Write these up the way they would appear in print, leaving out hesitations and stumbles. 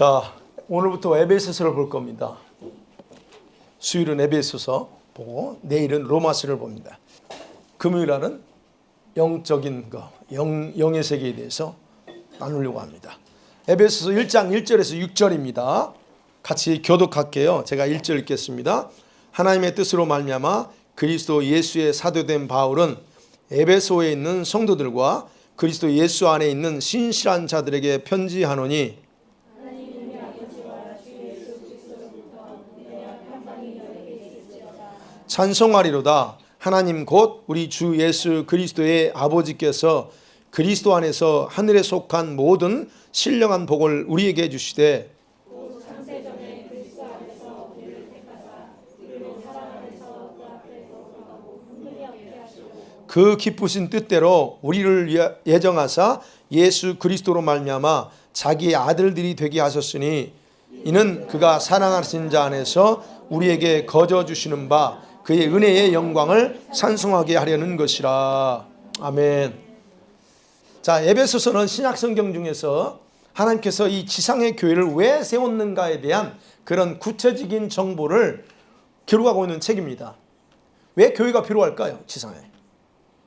자, 오늘부터 에베소서를 볼 겁니다. 수요일은 에베소서 보고 내일은 로마서를 봅니다. 금요일날은 영적인 거, 영의 세계에 대해서 나누려고 합니다. 에베소서 1장 1절에서 6절입니다. 같이 교독할게요. 제가 1절 읽겠습니다. 하나님의 뜻으로 말미암아 그리스도 예수의 사도된 바울은 에베소에 있는 성도들과 그리스도 예수 안에 있는 신실한 자들에게 편지하노니 찬송하리로다. 하나님 곧 우리 주 예수 그리스도의 아버지께서 그리스도 안에서 하늘에 속한 모든 신령한 복을 우리에게 주시되 그 기쁘신 뜻대로 우리를 예정하사 예수 그리스도로 말미암아 자기의 아들들이 되게 하셨으니 이는 그가 사랑하신 자 안에서 우리에게 거저 주시는 바 그의 은혜의 영광을 찬송하게 하려는 것이라. 아멘. 자, 에베소서는 신약 성경 중에서 하나님께서 이 지상의 교회를 왜 세웠는가에 대한 그런 구체적인 정보를 기록하고 있는 책입니다. 왜 교회가 필요할까요? 지상에.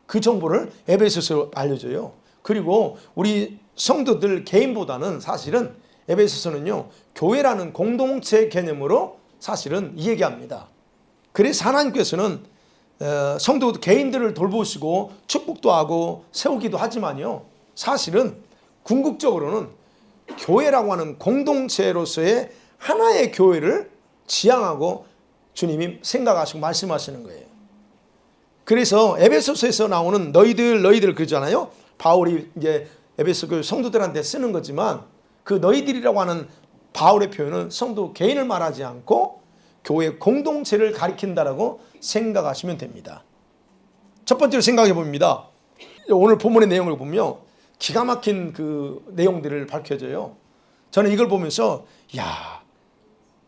그 정보를 에베소서로 알려줘요. 그리고 우리 성도들 개인보다는 사실은 에베소서는요, 교회라는 공동체 개념으로 사실은 이야기합니다. 그래서 하나님께서는 성도 개인들을 돌보시고 축복도 하고 세우기도 하지만요, 사실은 궁극적으로는 교회라고 하는 공동체로서의 하나의 교회를 지향하고 주님이 생각하시고 말씀하시는 거예요. 그래서 에베소서에서 나오는 너희들 그러잖아요. 바울이 이제 에베소 교회 성도들한테 쓰는 거지만 그 너희들이라고 하는 바울의 표현은 성도 개인을 말하지 않고 교회 공동체를 가리킨다라고 생각하시면 됩니다. 첫 번째로 생각해 봅니다. 오늘 본문의 내용을 보면 기가 막힌 그 내용들을 밝혀져요. 저는 이걸 보면서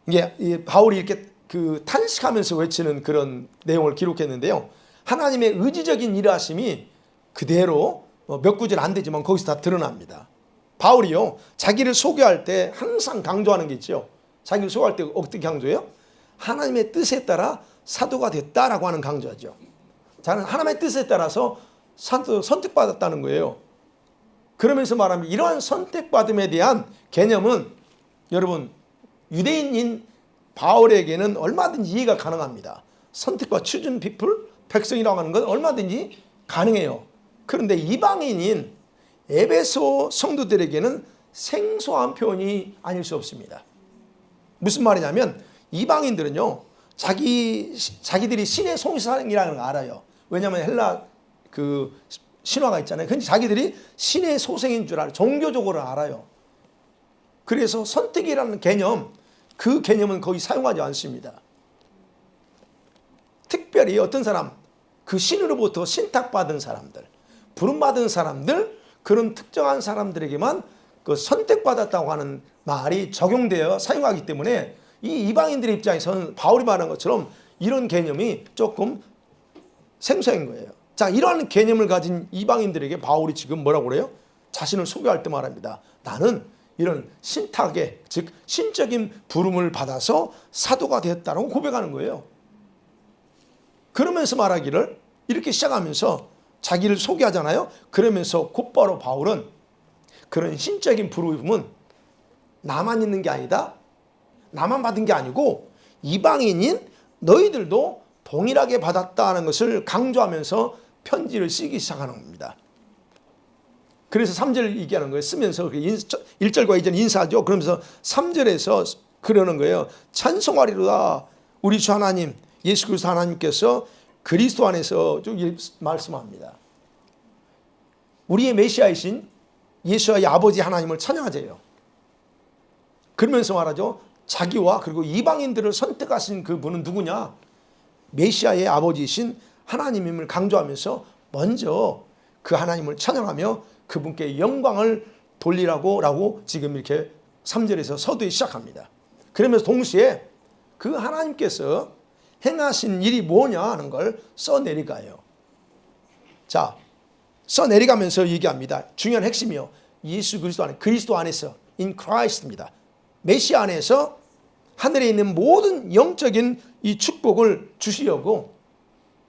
이게 바울이 이렇게 그 탄식하면서 외치는 그런 내용을 기록했는데요. 하나님의 의지적인 일하심이 그대로 몇 구절 안 되지만 거기서 다 드러납니다. 바울이요, 자기를 소개할 때 항상 강조하는 게 있죠. 자기를 소개할 때 어떻게 강조해요? 하나님의 뜻에 따라 사도가 됐다라고 하는 강조하죠. 저는 하나님의 뜻에 따라서 선택받았다는 거예요. 그러면서 말하면 이러한 선택받음에 대한 개념은 여러분 유대인인 바울에게는 얼마든지 이해가 가능합니다. 선택과 chosen people, 백성이라고 하는 건 얼마든지 가능해요. 그런데 이방인인 에베소 성도들에게는 생소한 표현이 아닐 수 없습니다. 무슨 말이냐면 이방인들은요, 자기들이 신의 소생이라는 걸 알아요. 왜냐하면 헬라 그 신화가 있잖아요. 근데 자기들이 신의 소생인 줄 알아요. 종교적으로 알아요. 그래서 선택이라는 개념, 그 개념은 거의 사용하지 않습니다. 특별히 어떤 사람, 그 신으로부터 신탁받은 사람들, 부름받은 사람들, 그런 특정한 사람들에게만 그 선택받았다고 하는 말이 적용되어 사용하기 때문에 이 이방인들의 입장에서는 바울이 말한 것처럼 이런 개념이 조금 생소한 거예요. 자, 이러한 개념을 가진 이방인들에게 바울이 지금 뭐라고 그래요? 자신을 소개할 때 말합니다. 나는 이런 신탁의, 즉 신적인 부름을 받아서 사도가 되었다라고 고백하는 거예요. 그러면서 말하기를 이렇게 시작하면서 자기를 소개하잖아요. 그러면서 곧바로 바울은 그런 신적인 부름은 나만 있는 게 아니다. 나만 받은 게 아니고 이방인인 너희들도 동일하게 받았다는 것을 강조하면서 편지를 쓰기 시작하는 겁니다. 그래서 3절 얘기하는 거예요. 쓰면서 1절과 2절 인사하죠. 그러면서 3절에서 그러는 거예요. 찬송하리로다. 우리 주 하나님 예수 그리스도 하나님께서 그리스도 안에서 말씀합니다. 우리의 메시아이신 예수의 아버지 하나님을 찬양하세요. 그러면서 말하죠. 자기와 그리고 이방인들을 선택하신 그분은 누구냐? 메시아의 아버지이신 하나님임을 강조하면서 먼저 그 하나님을 찬양하며 그분께 영광을 돌리라고 지금 이렇게 3절에서 서두에 시작합니다. 그러면서 동시에 그 하나님께서 행하신 일이 뭐냐 하는 걸 써내려가요. 자, 써내려가면서 얘기합니다. 중요한 핵심이요. 예수 그리스도 안에, 그리스도 안에서 in Christ입니다. 메시아 안에서 하늘에 있는 모든 영적인 이 축복을 주시려고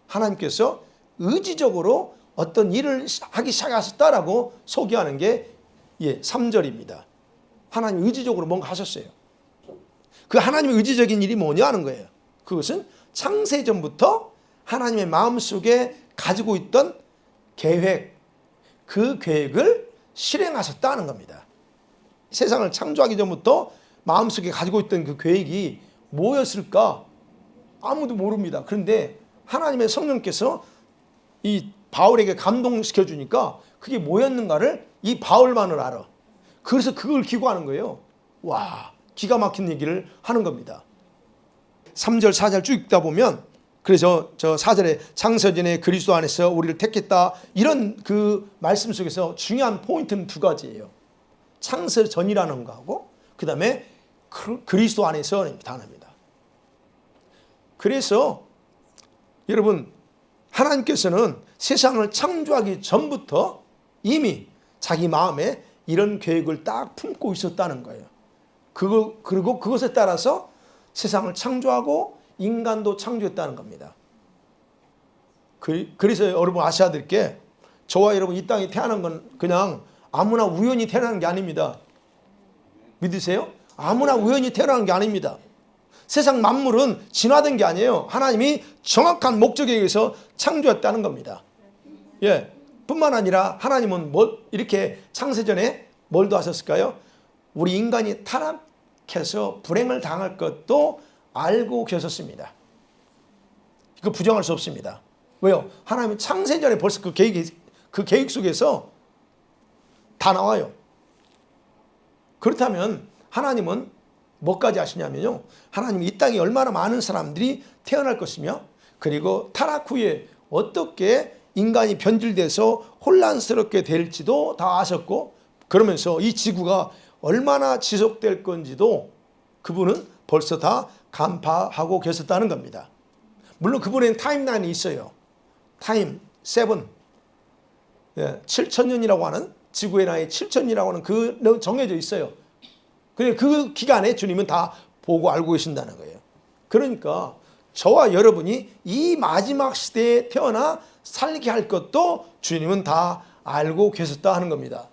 하나님께서 의지적으로 어떤 일을 하기 시작하셨다라고 소개하는 게 3절입니다. 하나님 의지적으로 뭔가 하셨어요. 그 하나님의 의지적인 일이 뭐냐 하는 거예요. 그것은 창세전부터 하나님의 마음속에 가지고 있던 계획, 그 계획을 실행하셨다는 겁니다. 세상을 창조하기 전부터 마음속에 가지고 있던 그 계획이 뭐였을까? 아무도 모릅니다. 그런데 하나님의 성령께서 이 바울에게 감동시켜 주니까 그게 뭐였는가를 이 바울만을 알아. 그래서 그걸 기고하는 거예요. 와, 기가 막힌 얘기를 하는 겁니다. 3절 4절 쭉 읽다 보면 그래서 저 4절에 창세전에 그리스도 안에서 우리를 택했다, 이런 그 말씀 속에서 중요한 포인트는 두 가지예요. 창세전이라는 거하고 그 다음에 그리스도 안에서 단어입니다. 그래서 여러분, 하나님께서는 세상을 창조하기 전부터 이미 자기 마음에 이런 계획을 딱 품고 있었다는 거예요. 그리고 그것에 따라서 세상을 창조하고 인간도 창조했다는 겁니다. 그래서 여러분 아셔야 될 게, 저와 여러분 이 땅에 태어난 건 그냥 아무나 우연히 태어나는 게 아닙니다. 믿으세요? 아무나 우연히 태어나는 게 아닙니다. 세상 만물은 진화된 게 아니에요. 하나님이 정확한 목적에 의해서 창조했다는 겁니다. 예, 뿐만 아니라 하나님은 이렇게 창세전에 뭘 도하셨을까요? 우리 인간이 타락해서 불행을 당할 것도 알고 계셨습니다. 이거 부정할 수 없습니다. 왜요? 하나님은 창세전에 벌써 그 계획 속에서 다 나와요. 그렇다면 하나님은 뭐까지 하시냐면요, 하나님이 이 땅에 얼마나 많은 사람들이 태어날 것이며, 그리고 타락 후에 어떻게 인간이 변질돼서 혼란스럽게 될지도 다 아셨고, 그러면서 이 지구가 얼마나 지속될 건지도 그분은 벌써 다 간파하고 계셨다는 겁니다. 물론 그분에는 타임라인이 있어요. 타임 7, 7,000년이라고 하는, 지구의 나이 7,000이라고 하는 그 정해져 있어요. 그 기간에 주님은 다 보고 알고 계신다는 거예요. 그러니까 저와 여러분이 이 마지막 시대에 태어나 살게 할 것도 주님은 다 알고 계셨다 하는 겁니다.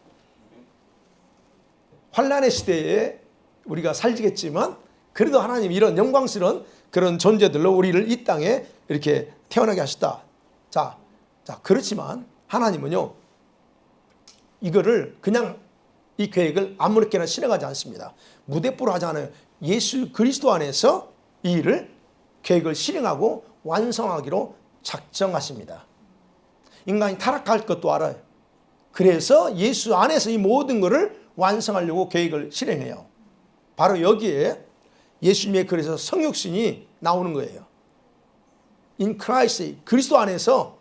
환란의 시대에 우리가 살지겠지만 그래도 하나님 이런 영광스러운 그런 존재들로 우리를 이 땅에 이렇게 태어나게 하셨다. 자, 그렇지만 하나님은요, 이거를 그냥 이 계획을 아무렇게나 실행하지 않습니다. 무대뽀로 하지 않아요. 예수 그리스도 안에서 이 일을 계획을 실행하고 완성하기로 작정하십니다. 인간이 타락할 것도 알아요. 그래서 예수 안에서 이 모든 것을 완성하려고 계획을 실행해요. 바로 여기에 예수님의 그래서 성육신이 나오는 거예요. In Christ, 그리스도 안에서,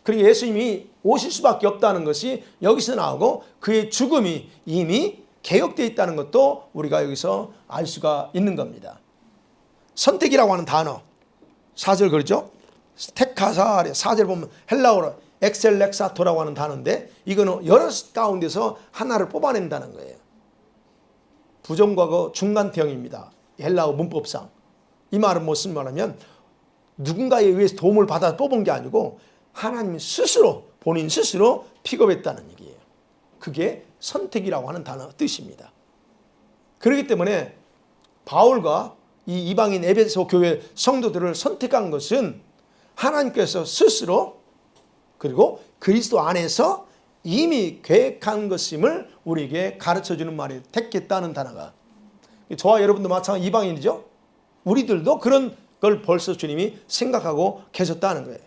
그리고 예수님이 오실 수밖에 없다는 것이 여기서 나오고, 그의 죽음이 이미 계획되어 있다는 것도 우리가 여기서 알 수가 있는 겁니다. 선택이라고 하는 단어 4절 그러죠? 택하사, 4절 보면 헬라어로 엑셀렉사토라고 하는 단어인데, 이거는 여러 가운데서 하나를 뽑아낸다는 거예요. 부정과거 중간태형입니다. 헬라어 문법상. 이 말은 무슨 말하면 누군가에 의해서 도움을 받아 뽑은 게 아니고 하나님 스스로, 본인 스스로 픽업했다는 얘기예요. 그게 선택이라고 하는 단어 뜻입니다. 그렇기 때문에 바울과 이 이방인 에베소 교회 성도들을 선택한 것은 하나님께서 스스로, 그리고 그리스도 안에서 이미 계획한 것임을 우리에게 가르쳐주는 말이 택했다는 단어가, 저와 여러분도 마찬가지 이방인이죠. 우리들도 그런 걸 벌써 주님이 생각하고 계셨다는 거예요.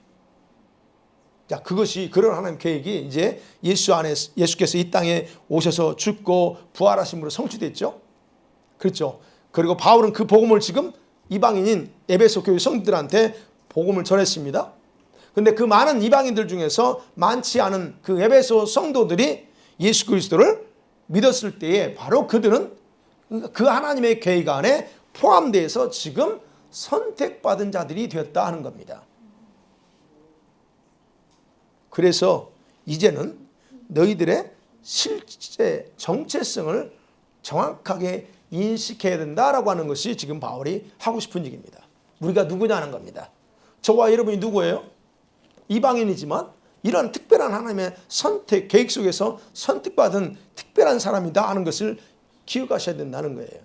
자, 그것이, 그런 하나님 계획이 이제 예수께서 이 땅에 오셔서 죽고 부활하심으로 성취됐죠. 그렇죠. 그리고 바울은 그 복음을 지금 이방인인 에베소 교회 성도들한테 복음을 전했습니다. 근데 그 많은 이방인들 중에서 많지 않은 그 에베소 성도들이 예수 그리스도를 믿었을 때에 바로 그들은 그 하나님의 계획 안에 포함되어서 지금 선택받은 자들이 되었다 하는 겁니다. 그래서 이제는 너희들의 실제 정체성을 정확하게 인식해야 된다라고 하는 것이 지금 바울이 하고 싶은 얘기입니다. 우리가 누구냐는 겁니다. 저와 여러분이 누구예요? 이방인이지만 이런 특별한 하나님의 선택 계획 속에서 선택받은 특별한 사람이다 하는 것을 기억하셔야 된다는 거예요.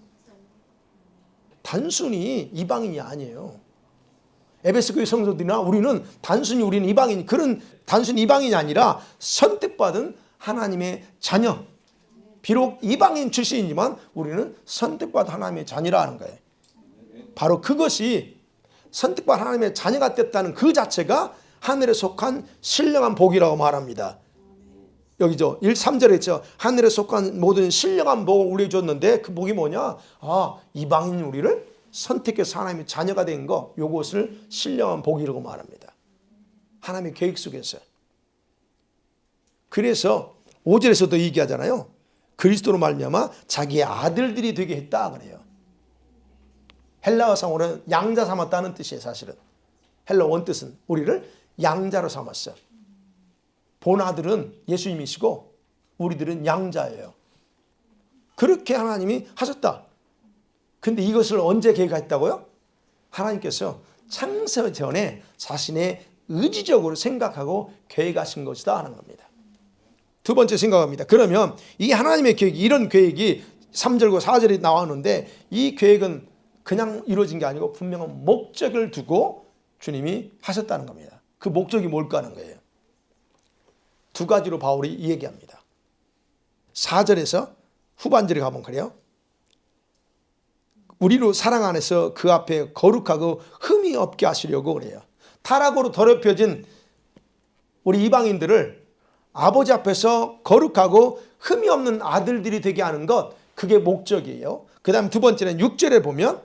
단순히 이방인이 아니에요. 에베소 교회 성도들이나 우리는 단순히 우리는 이방인, 그런 단순히 이방인이 아니라 선택받은 하나님의 자녀. 비록 이방인 출신이지만 우리는 선택받은 하나님의 자녀라는 거예요. 바로 그것이 선택받은 하나님의 자녀가 됐다는 그 자체가 하늘에 속한 신령한 복이라고 말합니다. 여기죠. 3절에 있죠. 하늘에 속한 모든 신령한 복을 우리에게 줬는데 그 복이 뭐냐? 이방인 우리를 선택해서 하나님의 자녀가 된 거, 요것을 신령한 복이라고 말합니다. 하나님의 계획 속에서. 그래서 5절에서도 얘기하잖아요. 그리스도로 말미암아 자기의 아들들이 되게 했다 그래요. 헬라어상으로는 양자 삼았다는 뜻이에요. 사실은 헬라 원뜻은 우리를 양자로 삼았어요. 본 아들은 예수님이시고 우리들은 양자예요. 그렇게 하나님이 하셨다. 근데 이것을 언제 계획했다고요? 하나님께서 창세 전에 자신의 의지적으로 생각하고 계획하신 것이다 하는 겁니다. 두 번째 생각합니다. 그러면 이 하나님의 계획, 이런 계획이 3절과 4절에 나왔는데 이 계획은 그냥 이루어진 게 아니고 분명한 목적을 두고 주님이 하셨다는 겁니다. 그 목적이 뭘까 하는 거예요. 두 가지로 바울이 이 얘기합니다. 4절에서 후반절에 가면 그래요. 우리로 사랑 안에서 그 앞에 거룩하고 흠이 없게 하시려고 그래요. 타락으로 더럽혀진 우리 이방인들을 아버지 앞에서 거룩하고 흠이 없는 아들들이 되게 하는 것, 그게 목적이에요. 그 다음 두 번째는 6절에 보면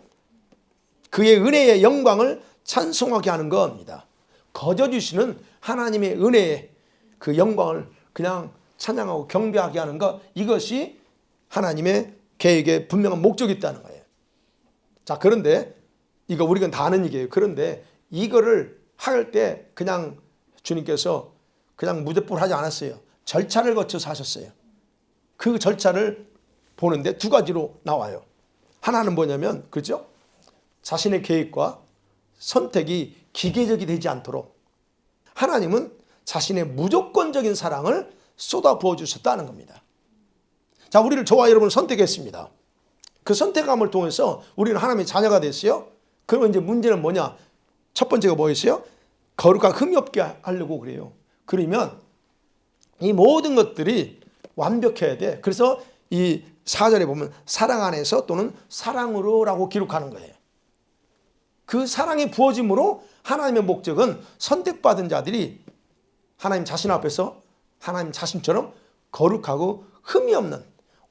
그의 은혜의 영광을 찬송하게 하는 겁니다. 거저 주시는 하나님의 은혜의 그 영광을 그냥 찬양하고 경배하게 하는 것, 이것이 하나님의 계획에 분명한 목적이 있다는 거예요. 자, 그런데 이거 우리가 다 아는 얘기예요. 그런데 이거를 할 때 그냥 주님께서 그냥 무대뽀를 하지 않았어요. 절차를 거쳐서 하셨어요. 그 절차를 보는데 두 가지로 나와요. 하나는 뭐냐면, 그죠? 자신의 계획과 선택이 기계적이 되지 않도록 하나님은 자신의 무조건적인 사랑을 쏟아 부어 주셨다는 겁니다. 자, 우리를 저와 여러분을 선택했습니다. 그 선택함을 통해서 우리는 하나님의 자녀가 됐어요. 그러면 이제 문제는 뭐냐? 첫 번째가 뭐였어요? 거룩하고 흠이 없게 하려고 그래요. 그러면 이 모든 것들이 완벽해야 돼. 그래서 이 4절에 보면 사랑 안에서 또는 사랑으로라고 기록하는 거예요. 그 사랑이 부어짐으로 하나님의 목적은 선택받은 자들이 하나님 자신 앞에서 하나님 자신처럼 거룩하고 흠이 없는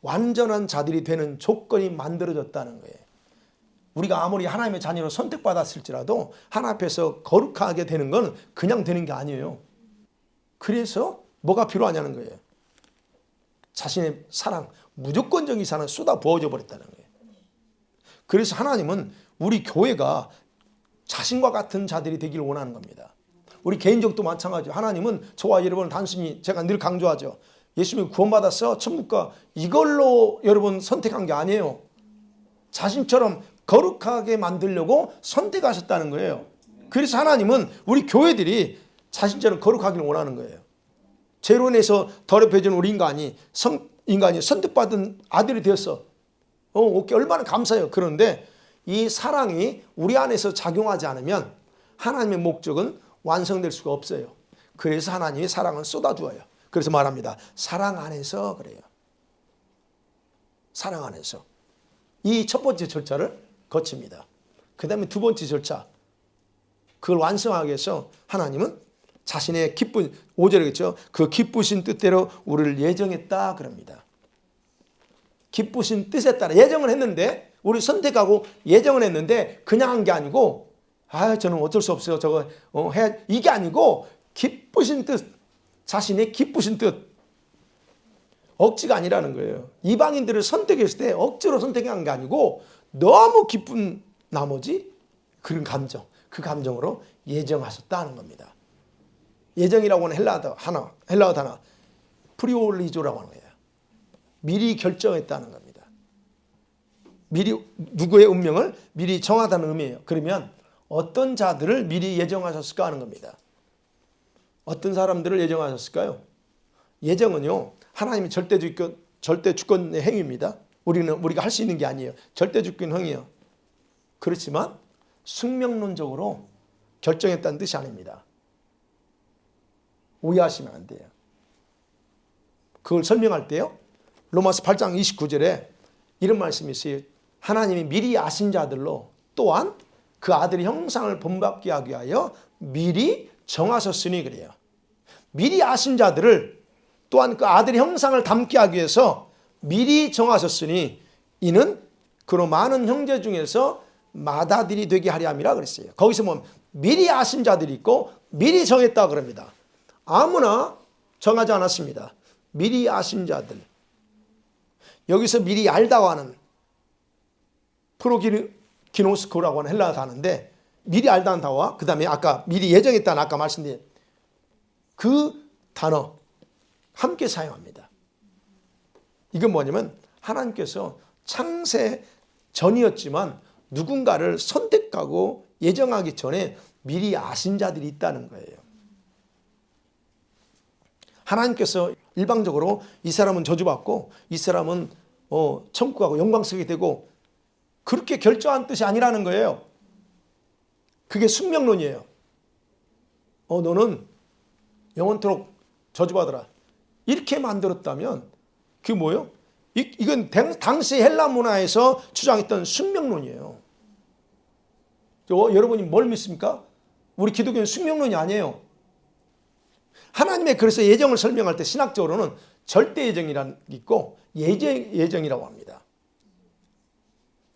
완전한 자들이 되는 조건이 만들어졌다는 거예요. 우리가 아무리 하나님의 자녀로 선택받았을지라도 하나님 앞에서 거룩하게 되는 건 그냥 되는 게 아니에요. 그래서 뭐가 필요하냐는 거예요. 자신의 사랑, 무조건적인 사랑을 쏟아 부어져 버렸다는 거예요. 그래서 하나님은 우리 교회가 자신과 같은 자들이 되기를 원하는 겁니다. 우리 개인적도 마찬가지죠. 하나님은 저와 여러분을 단순히, 제가 늘 강조하죠. 예수님이 구원받았어, 천국가, 이걸로 여러분 선택한 게 아니에요. 자신처럼 거룩하게 만들려고 선택하셨다는 거예요. 그래서 하나님은 우리 교회들이 자신처럼 거룩하기를 원하는 거예요. 죄로 인해서 더럽혀진 우리 인간이 선택받은 아들이 되었어. 오케이, 얼마나 감사해요. 그런데 이 사랑이 우리 안에서 작용하지 않으면 하나님의 목적은 완성될 수가 없어요. 그래서 하나님이 사랑을 쏟아주어요. 그래서 말합니다. 사랑 안에서 그래요. 사랑 안에서. 이 첫 번째 절차를 거칩니다. 그 다음에 두 번째 절차. 그걸 완성하기 위해서 하나님은 자신의 기쁜, 5절이겠죠. 그 기쁘신 뜻대로 우리를 예정했다 그럽니다. 기쁘신 뜻에 따라 예정을 했는데, 우리 선택하고 예정을 했는데 그냥 한 게 아니고, 저는 어쩔 수 없어요. 저거 해, 이게 아니고 기쁘신 뜻, 자신의 기쁘신 뜻. 억지가 아니라는 거예요. 이방인들을 선택했을 때 억지로 선택한 게 아니고 너무 기쁜 나머지 그런 감정, 그 감정으로 예정하셨다는 겁니다. 예정이라고 하는 헬라어 단어 프리올리조라고 하는 거예요. 미리 결정했다는 겁니다. 미리 누구의 운명을 미리 정하다는 의미예요. 그러면 어떤 자들을 미리 예정하셨을까 하는 겁니다. 어떤 사람들을 예정하셨을까요? 예정은요, 하나님의 절대주권의 행위입니다. 우리가 할 수 있는 게 아니에요. 절대주권 행위예요. 그렇지만 숙명론적으로 결정했다는 뜻이 아닙니다. 오해하시면 안 돼요. 그걸 설명할 때요, 로마서 8장 29절에 이런 말씀이 있어요. 하나님이 미리 아신 자들로 또한 그 아들의 형상을 본받게 하기 위하여 미리 정하셨으니 그래요. 미리 아신 자들을 또한 그 아들의 형상을 담게 하기 위해서 미리 정하셨으니 이는 그로 많은 형제 중에서 맏아들이 되게 하려 함이라 그랬어요. 거기서 보면 미리 아신 자들이 있고 미리 정했다 그럽니다. 아무나 정하지 않았습니다. 미리 아신 자들. 여기서 미리 알다고 하는 프로기노스코라고 하는 헬라어 단어인데, 미리 알다는 단어와 그 다음에 아까 미리 예정했다는 아까 말씀드린 그 단어 함께 사용합니다. 이건 뭐냐면 하나님께서 창세 전이었지만 누군가를 선택하고 예정하기 전에 미리 아신 자들이 있다는 거예요. 하나님께서 일방적으로 이 사람은 저주받고 이 사람은 천국 가고 영광스럽게 되고 그렇게 결정한 뜻이 아니라는 거예요. 그게 숙명론이에요. 너는 영원토록 저주받으라. 이렇게 만들었다면 그게 뭐예요? 이건 당시 헬라 문화에서 주장했던 숙명론이에요. 여러분이 뭘 믿습니까? 우리 기독교는 숙명론이 아니에요. 하나님의 그래서 예정을 설명할 때 신학적으로는 절대 예정이라는 게 있고 예정이라고 합니다.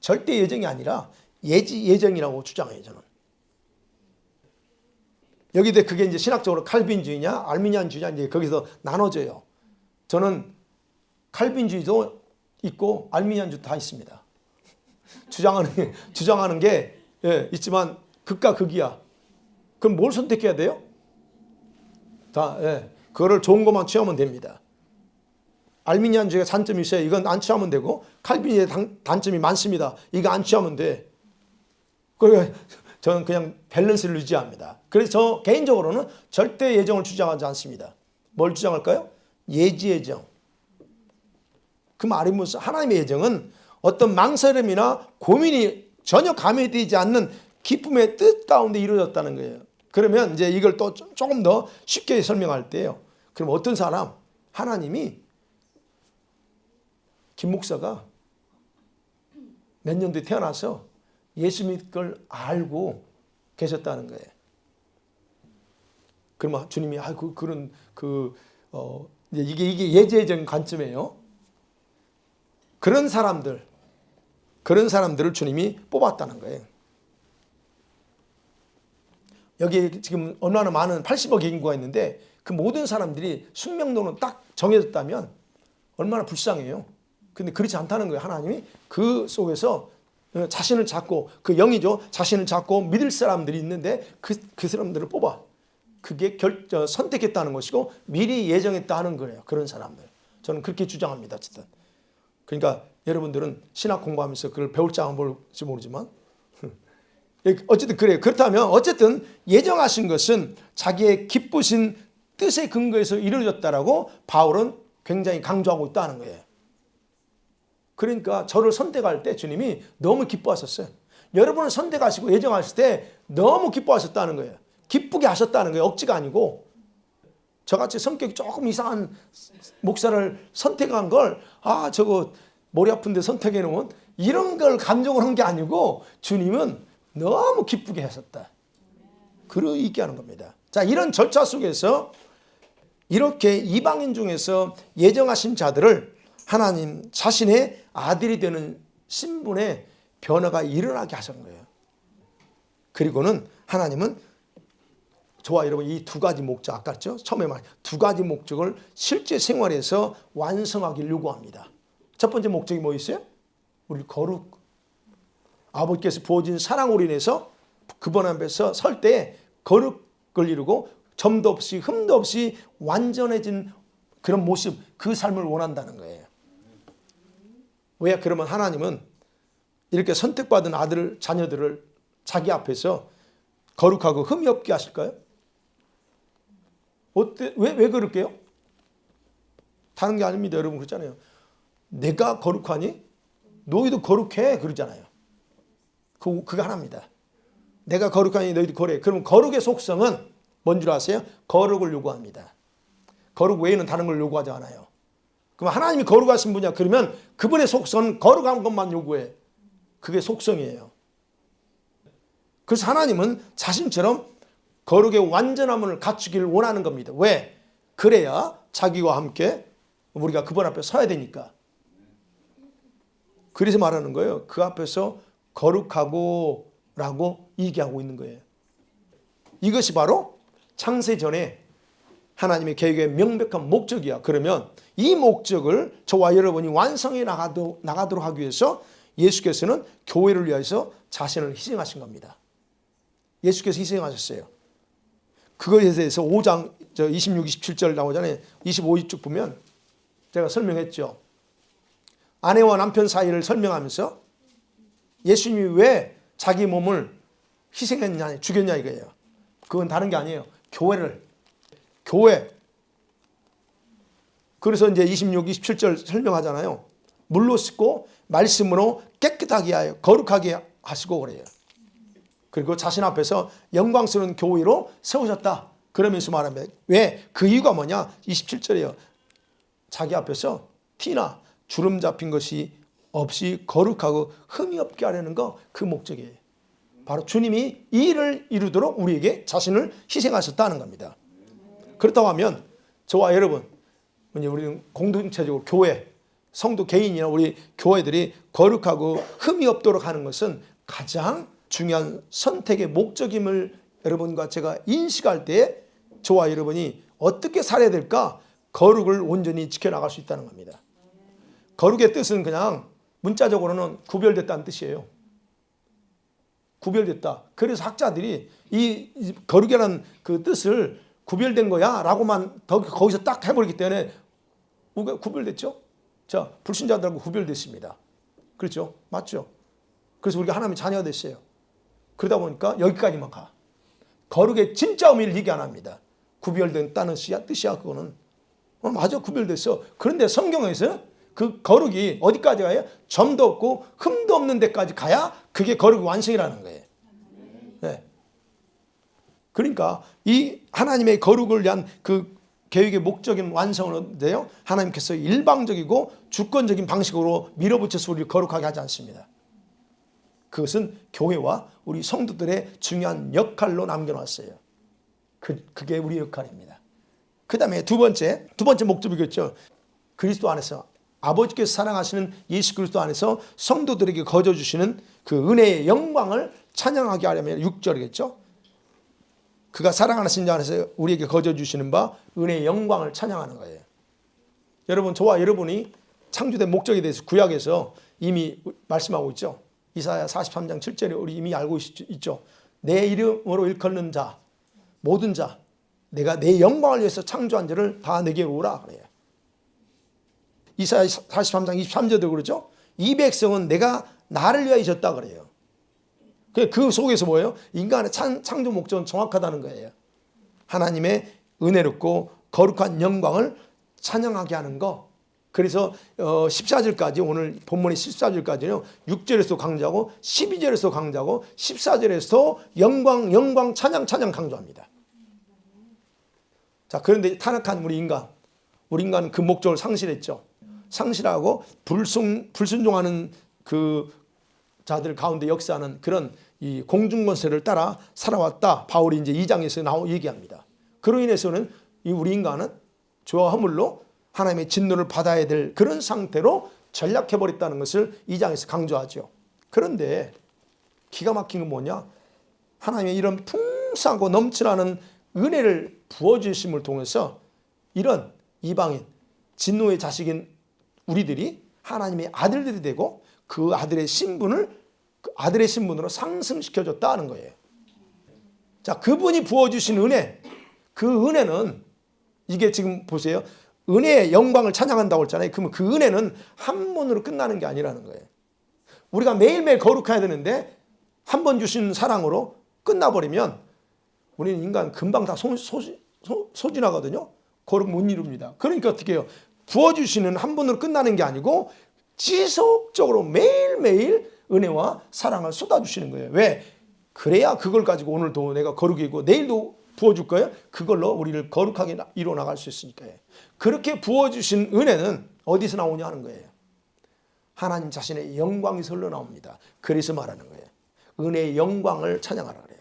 절대 예정이 아니라 예정이라고 주장해요, 저는. 여기에 그게 이제 신학적으로 칼빈주의냐 알미니안주의냐 이제 거기서 나눠져요. 저는 칼빈주의도 있고 알미니안주의도 다 있습니다. 주장하는 게 있지만 극과 극이야. 그럼 뭘 선택해야 돼요? 그거를 좋은 것만 취하면 됩니다. 알미니안주의가 단점이 있어요. 이건 안 취하면 되고, 칼빈의 단점이 많습니다. 이거 안 취하면 돼. 그래서 저는 그냥 밸런스를 유지합니다. 그래서 저 개인적으로는 절대 예정을 주장하지 않습니다. 뭘 주장할까요? 예지 예정. 그 말이 무슨, 하나님의 예정은 어떤 망설임이나 고민이 전혀 가미되지 않는 기쁨의 뜻 가운데 이루어졌다는 거예요. 그러면 이제 이걸 또 조금 더 쉽게 설명할 때요. 그럼 어떤 사람, 하나님이 김 목사가 몇 년도에 태어나서 예수 믿을 걸 알고 계셨다는 거예요. 그러면 주님이 이게 예지예정 관점이에요. 그런 사람들을 주님이 뽑았다는 거예요. 여기 지금 얼마나 많은 80억 인구가 있는데 그 모든 사람들이 숙명론은 딱 정해졌다면 얼마나 불쌍해요. 근데 그렇지 않다는 거예요. 하나님이 그 속에서 자신을 찾고, 그 영이죠. 자신을 찾고 믿을 사람들이 있는데 그 사람들을 뽑아. 그게 선택했다는 것이고 미리 예정했다는 거예요. 그런 사람들. 저는 그렇게 주장합니다. 어쨌든. 그러니까 여러분들은 신학 공부하면서 그걸 배울지 안 배울지 모르지만 어쨌든 그래요. 그렇다면 어쨌든 예정하신 것은 자기의 기쁘신 뜻의 근거에서 이루어졌다라고 바울은 굉장히 강조하고 있다는 거예요. 그러니까 저를 선택할 때 주님이 너무 기뻐하셨어요. 여러분을 선택하시고 예정하실 때 너무 기뻐하셨다는 거예요. 기쁘게 하셨다는 거예요. 억지가 아니고. 저같이 성격이 조금 이상한 목사를 선택한 걸 저거 머리 아픈데 선택해 놓은 이런 걸 감정을 한 게 아니고 주님은 너무 기쁘게 하셨다. 그러 얘기하는 겁니다. 자, 이런 절차 속에서 이렇게 이방인 중에서 예정하신 자들을 하나님 자신의 아들이 되는 신분의 변화가 일어나게 하신 거예요. 그리고는 하나님은 저와 여러분 이 두 가지 목적, 아까 했죠? 처음에 말한 두 가지 목적을 실제 생활에서 완성하기를 요구합니다. 첫 번째 목적이 뭐 있어요? 우리 거룩. 아버지께서 부어진 사랑으로 인해서 그분 앞에서 설 때 거룩을 이루고 점도 없이 흠도 없이 완전해진 그런 모습, 그 삶을 원한다는 거예요. 왜? 그러면 하나님은 이렇게 선택받은 아들, 자녀들을 자기 앞에서 거룩하고 흠이 없게 하실까요? 왜 그럴게요? 다른 게 아닙니다. 여러분 그렇잖아요. 내가 거룩하니 너희도 거룩해 그러잖아요. 그거 하나입니다. 내가 거룩하니 너희도 거룩해. 그럼 거룩의 속성은 뭔 줄 아세요? 거룩을 요구합니다. 거룩 외에는 다른 걸 요구하지 않아요. 그럼 하나님이 거룩하신 분이야. 그러면 그분의 속성은 거룩한 것만 요구해. 그게 속성이에요. 그래서 하나님은 자신처럼 거룩의 완전함을 갖추기를 원하는 겁니다. 왜? 그래야 자기와 함께 우리가 그분 앞에 서야 되니까. 그래서 말하는 거예요. 그 앞에서 거룩하고 라고 얘기하고 있는 거예요. 이것이 바로 창세 전에 하나님의 계획의 명백한 목적이야. 그러면 이 목적을 저와 여러분이 완성해 나가도록 하기 위해서 예수께서는 교회를 위해서 자신을 희생하신 겁니다. 예수께서 희생하셨어요. 그거에 대해서 5장 26, 27절 나오잖아요. 25쪽 보면 제가 설명했죠. 아내와 남편 사이를 설명하면서 예수님이 왜 자기 몸을 희생했냐, 죽였냐 이거예요. 그건 다른 게 아니에요. 교회. 그래서 이제 26, 27절 설명하잖아요. 물로 씻고 말씀으로 깨끗하게 하여 거룩하게 하시고 그래요. 그리고 자신 앞에서 영광스러운 교회로 세우셨다. 그러면서 말하면 왜? 그 이유가 뭐냐? 27절이에요. 자기 앞에서 티나 주름 잡힌 것이 없이 거룩하고 흠이 없게 하려는 거 그 목적이에요. 바로 주님이 이 일을 이루도록 우리에게 자신을 희생하셨다는 겁니다. 그렇다고 하면 저와 여러분, 우리는 공동체적으로 교회, 성도 개인이나 우리 교회들이 거룩하고 흠이 없도록 하는 것은 가장 중요한 선택의 목적임을 여러분과 제가 인식할 때 저와 여러분이 어떻게 살아야 될까? 거룩을 온전히 지켜나갈 수 있다는 겁니다. 거룩의 뜻은 그냥 문자적으로는 구별됐다는 뜻이에요. 구별됐다. 그래서 학자들이 이 거룩이라는 그 뜻을 구별된 거야 라고만 거기서 딱 해버리기 때문에 우리가 구별됐죠. 자, 불신자들하고 구별됐습니다. 그렇죠? 맞죠? 그래서 우리가 하나님의 자녀가 됐어요. 그러다 보니까 여기까지만 가. 거룩의 진짜 의미를 얘기 안 합니다. 구별됐다는 뜻이야 그거는. 맞아, 구별됐어. 그런데 성경에서 그 거룩이 어디까지 가요? 점도 없고 흠도 없는 데까지 가야 그게 거룩 완성이라는 거예요. 네. 그러니까 이 하나님의 거룩을 위한 그 계획의 목적인 완성은데요. 하나님께서 일방적이고 주권적인 방식으로 밀어붙여서 우리를 거룩하게 하지 않습니다. 그것은 교회와 우리 성도들의 중요한 역할로 남겨놨어요. 그게 우리 역할입니다. 그 다음에 두 번째 목적이겠죠. 그리스도 안에서 아버지께서 사랑하시는 예수 그리스도 안에서 성도들에게 거저주시는 그 은혜의 영광을 찬양하게 하려면 6절이겠죠. 그가 사랑하시는 자 안에서 우리에게 거저주시는 바 은혜의 영광을 찬양하는 거예요. 여러분, 저와 여러분이 창조된 목적에 대해서 구약에서 이미 말씀하고 있죠. 이사야 43장 7절에 우리 이미 알고 있죠. 내 이름으로 일컫는 자, 모든 자, 내가 내 영광을 위해서 창조한 자를 다 내게 오라 그래요. 이사야 43장 23절도 그러죠. 이 백성은 내가 나를 위하여 졌다 그래요. 그 속에서 뭐예요? 인간의 창조 목적은 정확하다는 거예요. 하나님의 은혜롭고 거룩한 영광을 찬양하게 하는 거. 그래서 14절까지 오늘 본문의 14절까지는 6절에서 강조하고 12절에서 강조하고 14절에서 영광 찬양 강조합니다. 자, 그런데 타락한 우리 인간은 그 목적을 상실했죠. 상실하고 불순종하는 그 자들 가운데 역사하는 그런 이 공중권세를 따라 살아왔다. 바울이 이제 2장에서 얘기합니다. 그로 인해서는 이 우리 인간은 죄와 허물로 하나님의 진노를 받아야 될 그런 상태로 전락해버렸다는 것을 2장에서 강조하죠. 그런데 기가 막힌 건 뭐냐? 하나님의 이런 풍성하고 넘쳐나는 은혜를 부어주심을 통해서 이런 이방인, 진노의 자식인 우리들이 하나님의 아들들이 되고 그 아들의 신분으로 상승시켜줬다는 거예요. 자, 그분이 부어주신 은혜, 그 은혜는 이게 지금 보세요. 은혜의 영광을 찬양한다고 했잖아요. 그러면 그 은혜는 한 번으로 끝나는 게 아니라는 거예요. 우리가 매일매일 거룩해야 되는데 한 번 주신 사랑으로 끝나버리면 우리는 인간 금방 다 소진하거든요. 거룩 못 이룹니다. 그러니까 어떻게 해요? 부어주시는 한 번으로 끝나는 게 아니고 지속적으로 매일매일 은혜와 사랑을 쏟아주시는 거예요. 왜? 그래야 그걸 가지고 오늘도 내가 거룩이고 내일도 부어줄 거예요. 그걸로 우리를 거룩하게 이뤄나갈 수 있으니까요. 그렇게 부어주신 은혜는 어디서 나오냐 하는 거예요. 하나님 자신의 영광에서 흘러나옵니다. 그래서 말하는 거예요. 은혜의 영광을 찬양하라 그래요.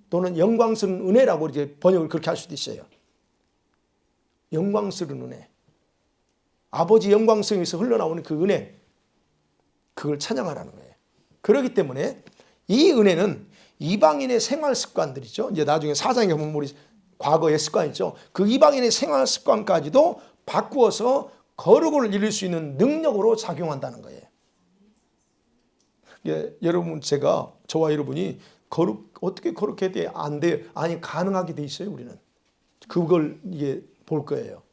또는 영광스러운 은혜라고 이제 번역을 그렇게 할 수도 있어요. 영광스러운 은혜. 아버지 영광성에서 흘러나오는 그 은혜, 그걸 찬양하라는 거예요. 그렇기 때문에 이 은혜는 이방인의 생활 습관들이죠. 이제 나중에 사장에 보면 우리 과거의 습관 있죠. 그 이방인의 생활 습관까지도 바꾸어서 거룩을 이룰 수 있는 능력으로 작용한다는 거예요. 예, 여러분 저와 여러분이 어떻게 거룩해야 돼? 안 돼요. 아니 가능하게 돼 있어요. 우리는 그걸 이게 볼 거예요.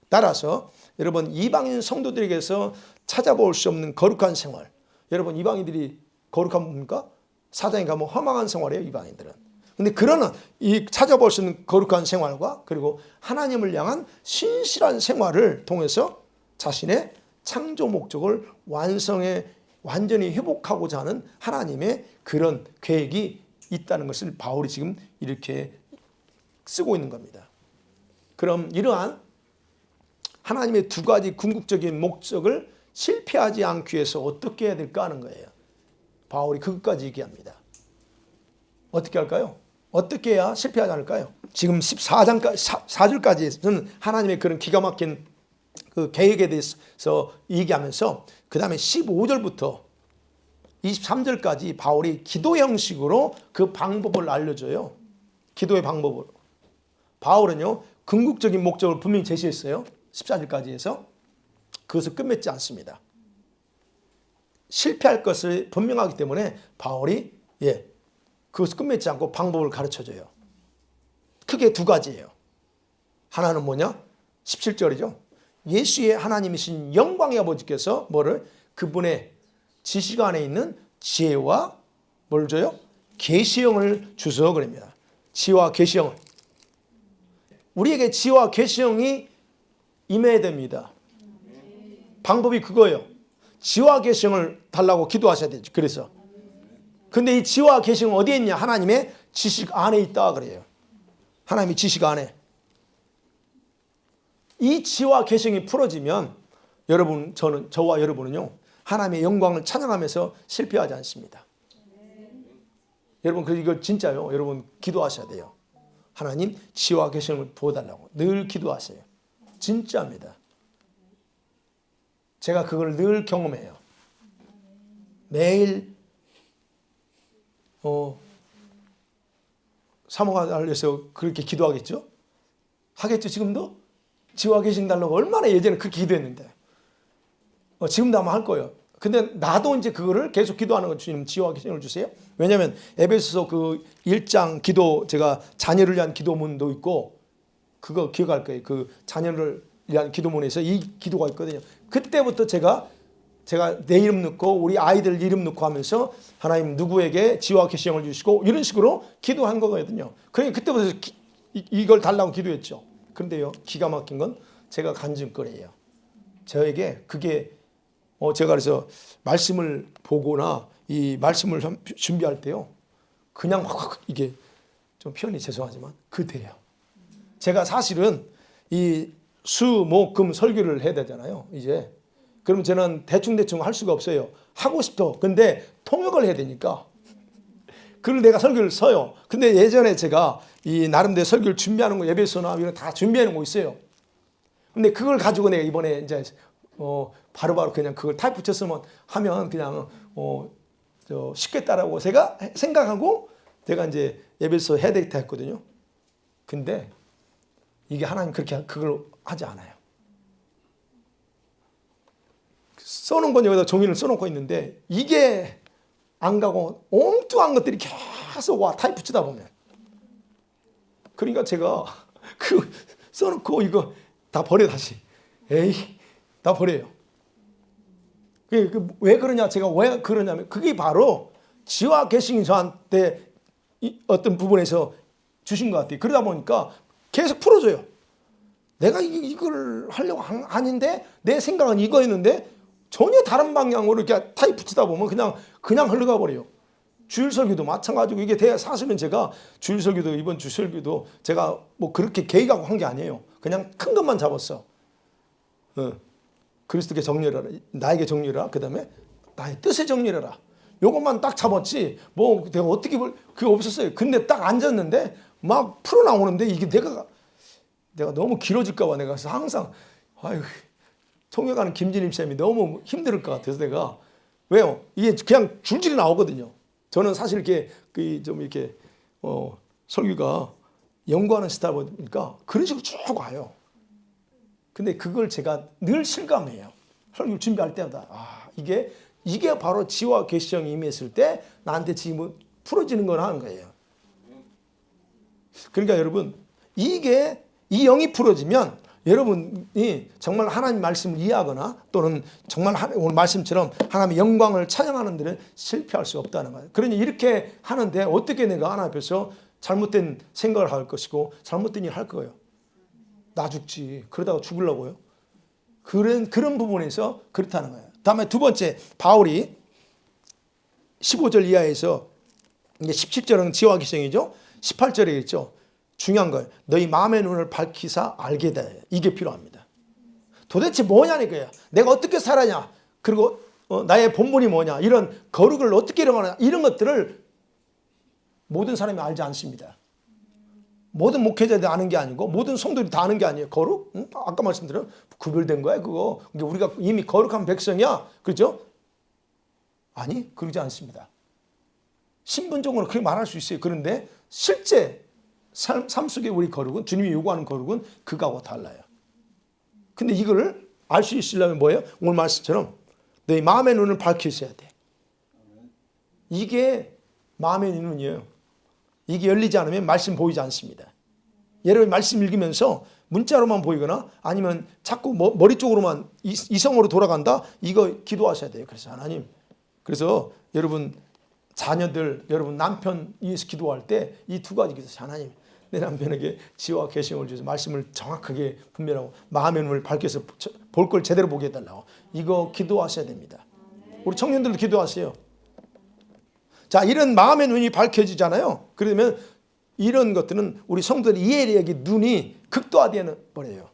따라서 여러분 이방인 성도들에게서 찾아볼 수 없는 거룩한 생활. 여러분 이방인들이 거룩한 뭡니까? 사장에 가면 허망한 생활이에요. 이방인들은. 근데 그러나 이 찾아볼 수 있는 거룩한 생활과 그리고 하나님을 향한 신실한 생활을 통해서 자신의 창조 목적을 완전히 회복하고자 하는 하나님의 그런 계획이 있다는 것을 바울이 지금 이렇게 쓰고 있는 겁니다. 그럼 이러한 하나님의 두 가지 궁극적인 목적을 실패하지 않기 위해서 어떻게 해야 될까 하는 거예요. 바울이 그것까지 얘기합니다. 어떻게 할까요? 어떻게 해야 실패하지 않을까요? 지금 4절까지는 하나님의 그런 기가 막힌 그 계획에 대해서 얘기하면서 그 다음에 15절부터 23절까지 바울이 기도 형식으로 그 방법을 알려줘요. 기도의 방법을. 바울은요, 궁극적인 목적을 분명히 제시했어요. 14절까지 해서. 그것을 끝맺지 않습니다. 실패할 것을 분명하기 때문에 바울이 그것을 끝맺지 않고 방법을 가르쳐줘요. 크게 두 가지예요. 하나는 뭐냐? 17절이죠. 예수의 하나님이신 영광의 아버지께서 그분의 지식 안에 있는 지혜와 뭘 줘요? 계시형을 주서 그럽니다. 지혜와 계시형을. 우리에게 지혜와 계시형이 임해야 됩니다. 방법이 그거예요. 지혜와 계시형을 달라고 기도하셔야 되죠. 그래서. 근데 이 지혜와 계시형은 어디에 있냐? 하나님의 지식 안에 있다 그래요. 하나님의 지식 안에. 이 지혜와 계시형이 풀어지면 저와 여러분은요, 하나님의 영광을 찬양하면서 실패하지 않습니다. 여러분, 이거 진짜요. 여러분 기도하셔야 돼요. 하나님 지혜와 계시형을 부어달라고 늘 기도하세요. 진짜입니다. 제가 그걸 늘 경험해요. 매일 사모가 달려서 그렇게 기도하겠죠? 하겠죠 지금도? 지혜와 계시형 달라고 얼마나 예전에 그렇게 기도했는데 지금도 아마 할 거예요. 근데 나도 이제 그거를 계속 기도하는 거 주님 지혜와 계시형을 주세요. 왜냐하면 에베소서 그 1장 기도 제가 자녀를 위한 기도문도 있고 그거 기억할 거예요. 그 자녀를 위한 기도문에서 이 기도가 있거든요. 그때부터 제가 내 이름 넣고 우리 아이들 이름 넣고 하면서 하나님 누구에게 지혜와 계시형을 주시고 이런 식으로 기도한 거거든요. 그러니까 그때부터 이걸 달라고 기도했죠. 그런데요, 기가 막힌 건 제가 간증거리예요. 저에게 그게 제가 그래서 말씀을 보거나 이 말씀을 준비할 때요, 그냥 확 이게 좀 표현이 죄송하지만 돼요. 제가 사실은 이 수, 목, 금 설교를 해야 되잖아요. 이제 그러면 저는 대충 할 수가 없어요. 하고 싶어. 근데 통역을 해야 되니까. 그걸 내가 설교를 써요. 근데 예전에 제가 이 나름대로 설교를 준비하는 거 에베소나 이런 다 준비하는 거 있어요. 근데 그걸 가지고 내가 이번에 이제 바로바로 그냥 그걸 타입 붙였으면 하면 그냥 쉽게 따라고 제가 생각하고 제가 이제 에베소 해야 되겠다 했거든요. 근데 이게 하나님 그렇게 그걸 하지 않아요. 써놓은 건 여기다 종이를 써놓고 있는데 이게 안 가고 엉뚱한 것들이 계속 와 타입 붙이다 보면. 그러니까 제가 그 써놓고 이거 다 버려 다시. 다 버려요. 왜 그러냐, 제가 왜 그러냐면 그게 바로 지와 계시는 저한테 어떤 부분에서 주신 것 같아요. 그러다 보니까 계속 풀어줘요. 내가 이걸 하려고 아닌데 내 생각은 이거였는데 전혀 다른 방향으로 이렇게 타입 붙이다 보면 그냥 흘러가 버려요. 주일 설교도 마찬가지고, 이게 사실은 제가 주일 설교도, 이번 주 설교도 제가 뭐 그렇게 계획하고 한 게 아니에요. 그냥 큰 것만 잡았어. 그리스도께 정렬하라, 나에게 정렬하라, 그 다음에 나의 뜻에 정렬하라. 요것만 딱 잡았지 뭐 내가 어떻게 그게 없었어요. 근데 딱 앉았는데 막 풀어 나오는데 이게 내가 너무 길어질까 봐 내가 항상 통역하는 김진임 쌤이 너무 힘들 것 같아서 내가, 왜요? 이게 그냥 줄줄이 나오거든요. 저는 사실 이렇게 좀 이렇게 설교가 연구하는 스타일 보니까 그런 식으로 쭉 와요. 근데 그걸 제가 늘 실감해요. 설교 준비할 때마다 이게 바로 지와 계시성이 임했을 때 나한테 지금 풀어지는 걸 하는 거예요. 그러니까 여러분, 이 영이 풀어지면 여러분이 정말 하나님 말씀을 이해하거나 또는 정말 오늘 말씀처럼 하나님의 영광을 찬양하는 데는 실패할 수 없다는 거예요. 그러니 이렇게 하는데 어떻게 내가 하나님 앞에서 잘못된 생각을 할 것이고 잘못된 일을 할 거예요. 나 죽지. 그러다가 죽으려고요. 그런 부분에서 그렇다는 거예요. 다음에 두 번째, 바울이 15절 이하에서 이제 17절은 지와 계시성이죠. 18절에 있죠. 중요한 거예요. 너희 마음의 눈을 밝히사 알게 돼. 이게 필요합니다. 도대체 뭐냐니까요. 내가 어떻게 살아냐. 그리고 나의 본분이 뭐냐. 이런 거룩을 어떻게 이루냐. 이런 것들을 모든 사람이 알지 않습니다. 모든 목회자들이 아는 게 아니고 모든 성도들이 다 아는 게 아니에요. 거룩? 아까 말씀드린 구별된 거야 그거. 우리가 이미 거룩한 백성이야. 그렇죠? 아니, 그러지 않습니다. 신분적으로 그렇게 말할 수 있어요. 그런데 실제 삶 속의 우리 거룩은, 주님이 요구하는 거룩은 그거하고 달라요. 근데 이걸 알 수 있으려면 뭐예요? 오늘 말씀처럼 너희 마음의 눈을 밝히셔야 돼. 이게 마음의 눈이에요. 이게 열리지 않으면 말씀 보이지 않습니다. 여러분 말씀 읽으면서 문자로만 보이거나 아니면 자꾸 머리 쪽으로만 이성으로 돌아간다? 이거 기도하셔야 돼요. 그래서 하나님, 그래서 여러분 자녀들, 여러분 남편 위해서 기도할 때 이 두 가지 기도, 하나님 내 남편에게 지와 계시성을 주셔서 말씀을 정확하게 분별하고 마음의 눈을 밝혀서 볼 걸 제대로 보게 해달라고, 이거 기도하셔야 됩니다. 우리 청년들도 기도하세요. 자, 이런 마음의 눈이 밝혀지잖아요. 그러면 이런 것들은 우리 성도들의 이해력의 눈이 극도화되어 버려요.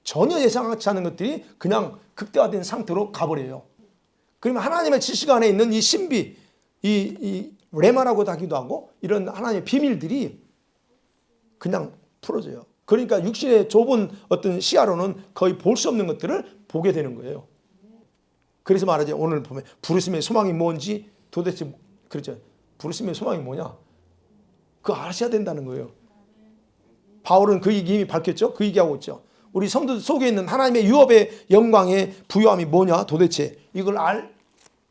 전혀 예상하지 않은 것들이 그냥 극대화된 상태로 가버려요. 그러면 하나님의 지식 안에 있는 이 신비, 이 레마라고도 하기도 하고 이런 하나님의 비밀들이 그냥 풀어져요. 그러니까 육신의 좁은 어떤 시야로는 거의 볼 수 없는 것들을 보게 되는 거예요. 그래서 말하죠. 오늘 보면 부르심의 소망이 뭔지 도대체, 그렇죠. 부르심의 소망이 뭐냐? 그거 아셔야 된다는 거예요. 바울은 그 얘기 이미 밝혔죠. 그 얘기하고 있죠. 우리 성도들 속에 있는 하나님의 유업의 영광의 부요함이 뭐냐? 도대체 이걸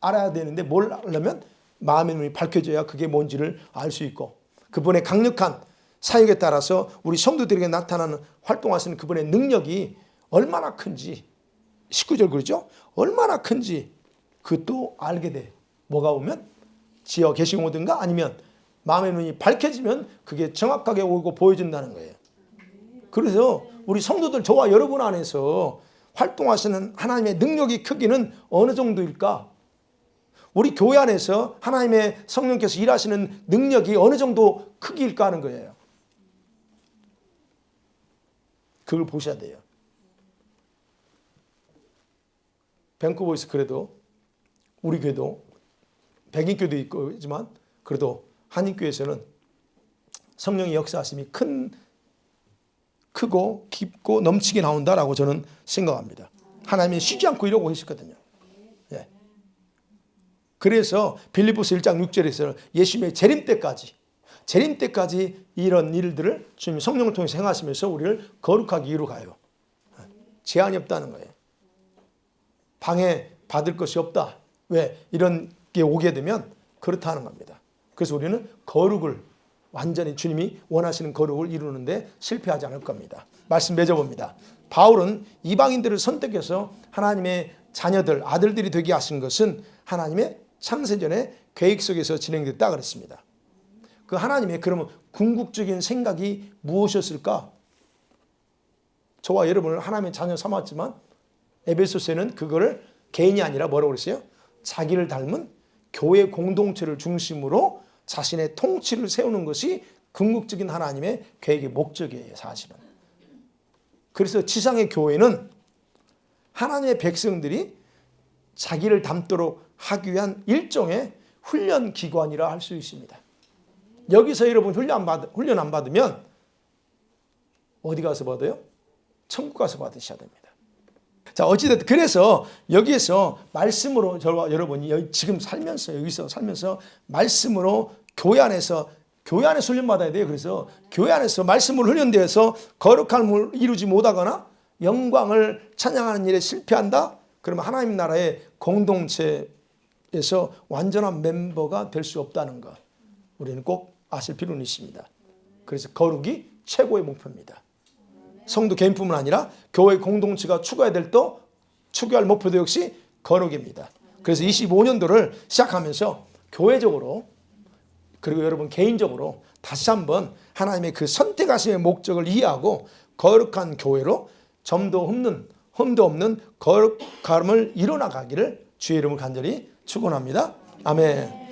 알아야 되는데 뭘 알려면 마음의 눈이 밝혀져야 그게 뭔지를 알 수 있고, 그분의 강력한 사역에 따라서 우리 성도들에게 나타나는 활동하시는 그분의 능력이 얼마나 큰지, 19절 그러죠? 얼마나 큰지 그것도 알게 돼. 뭐가 오면? 지어 계시고 오든가 아니면 마음의 눈이 밝혀지면 그게 정확하게 오고 보여준다는 거예요. 그래서 우리 성도들, 저와 여러분 안에서 활동하시는 하나님의 능력의 크기는 어느 정도일까? 우리 교회 안에서 하나님의 성령께서 일하시는 능력이 어느 정도 크기일까 하는 거예요. 그걸 보셔야 돼요. 밴쿠버에서 그래도 우리 교회도 백인교도 있지만 그래도 한인교회에서는 성령의 역사하심이 크고 깊고 넘치게 나온다라고 저는 생각합니다. 하나님이 쉬지 않고 이러고 계시거든요. 예. 그래서 빌립보서 1장 6절에서 예수님의 재림 때까지 이런 일들을 주님 성령을 통해서 행하시면서 우리를 거룩하게 이루어가요. 제한이 없다는 거예요. 방해 받을 것이 없다. 왜? 이런 게 오게 되면 그렇다는 겁니다. 그래서 우리는 거룩을 완전히 주님이 원하시는 거룩을 이루는데 실패하지 않을 겁니다. 말씀 맺어봅니다. 바울은 이방인들을 선택해서 하나님의 자녀들, 아들들이 되게 하신 것은 하나님의 창세전의 계획 속에서 진행됐다 그랬습니다. 그 하나님의 그러면 궁극적인 생각이 무엇이었을까? 저와 여러분을 하나님의 자녀 삼았지만 에베소서에는 그거를 개인이 아니라 뭐라고 그랬어요? 자기를 닮은 교회 공동체를 중심으로 자신의 통치를 세우는 것이 궁극적인 하나님의 계획의 목적이에요, 사실은. 그래서 지상의 교회는 하나님의 백성들이 자기를 닮도록 하기 위한 일종의 훈련 기관이라 할 수 있습니다. 여기서 여러분 훈련 안 받으면 어디 가서 받아요? 천국 가서 받으셔야 됩니다. 자, 어찌됐든 그래서 여기에서 말씀으로 저와 여러분이 지금 살면서 여기서 살면서 말씀으로 교회 안에서 훈련 받아야 돼요. 그래서 교회 안에서 말씀으로 훈련되어서 거룩함을 이루지 못하거나 영광을 찬양하는 일에 실패한다? 그러면 하나님 나라의 공동체에서 완전한 멤버가 될 수 없다는 것 우리는 꼭 아실 필요는 있습니다. 그래서 거룩이 최고의 목표입니다. 성도 개인뿐만 아니라 교회 공동체가 추구할 목표도 역시 거룩입니다. 그래서 25년도를 시작하면서 교회적으로 그리고 여러분 개인적으로 다시 한번 하나님의 그 선택하심의 목적을 이해하고 거룩한 교회로 점도 흠도 없는 거룩함을 이뤄나가기를 주의 이름을 간절히 축원합니다. 아멘.